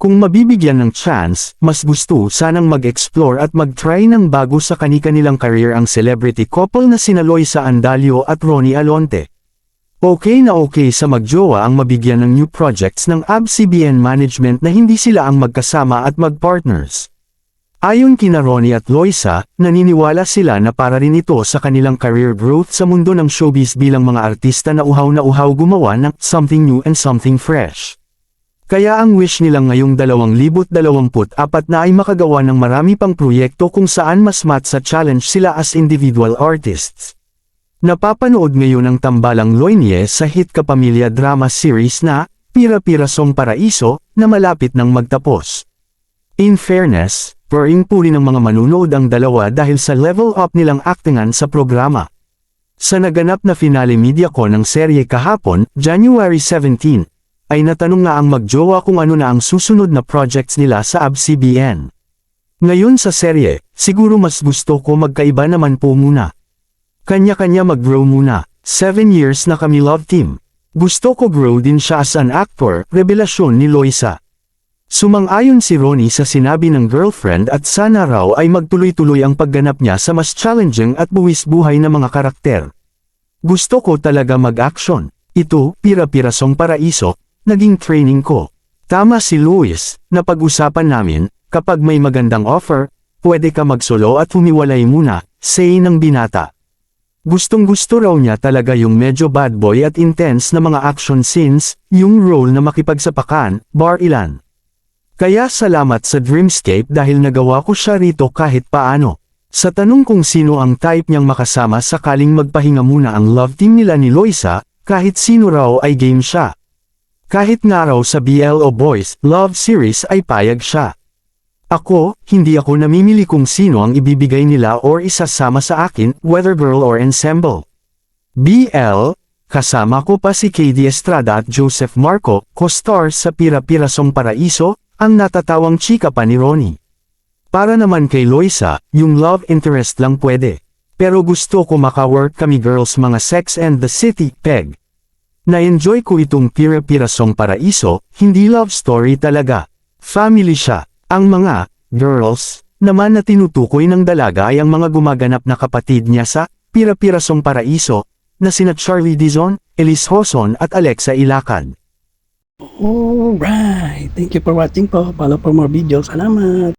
Kung mabibigyan ng chance, mas gusto sanang mag-explore at mag-try ng bago sa kani-kanilang career ang celebrity couple na sina Loisa Andalio at Ronnie Alonte. Okay na okay sa magjowa ang mabigyan ng new projects ng ABS-CBN management na hindi sila ang magkasama at mag-partners. Ayon kina Ronnie at Loisa, naniniwala sila na para rin ito sa kanilang career growth sa mundo ng showbiz bilang mga artista na uhaw gumawa ng something new and something fresh. Kaya ang wish nilang ngayong 2024 na ay makagawa ng marami pang proyekto kung saan mas mat sa challenge sila as individual artists. Napapanood ngayon ang Tambalang Loinye sa hit kapamilya drama series na Pira-Pirasong Paraiso na malapit nang magtapos. In fairness, puri ng mga manunood ang dalawa dahil sa level up nilang actingan sa programa. Sa naganap na finale media ko ng serye kahapon, January 17, ay natanong nga ang magjowa kung ano na ang susunod na projects nila sa ABS-CBN. Ngayon sa serye, siguro mas gusto ko magkaiba naman po muna. Kanya-kanya mag-grow muna. 7 years na kami love team. Gusto ko grow din siya as an actor, revelasyon ni Loisa. Sumang-ayon si Ronnie sa sinabi ng girlfriend at sana raw ay magtuloy-tuloy ang pagganap niya sa mas challenging at buwis-buhay na mga karakter. Gusto ko talaga mag-action. Ito, Pira-Pirasong Paraiso, naging training ko. Tama si Luis, na pag-usapan namin, kapag may magandang offer, pwede ka magsolo at humiwalay muna, say ng binata. Gustong-gusto raw niya talaga yung medyo bad boy at intense na mga action scenes, yung role na makipagsapakan, bar ilan. Kaya salamat sa Dreamscape dahil nagawa ko siya rito kahit paano. Sa tanong kung sino ang type niyang makasama sakaling magpahinga muna ang love team nila ni Loisa, kahit sino raw ay game siya. Kahit nga raw sa BLO Boys Love Series ay payag siya. Ako, hindi ako namimili kung sino ang ibibigay nila or isasama sa akin, whether girl or ensemble. BL, kasama ko pa si KD Estrada at Joseph Marco, co-stars sa Pira-Pirasong Paraiso, ang natatawang chika pa ni Ronnie. Para naman kay Loisa, yung love interest lang pwede. Pero gusto ko maka-work kami girls mga Sex and the City, peg. Na-enjoy ko itong Pira-Pirasong Paraiso, hindi love story talaga. Family siya. Ang mga girls naman na tinutukoy ng dalaga ay ang mga gumaganap na kapatid niya sa Pira-Pirasong Paraiso, na sina Charlie Dizon, Elise Hoson at Alexa Ilacad. Alright, thank you for watching po. Follow for more videos. Salamat!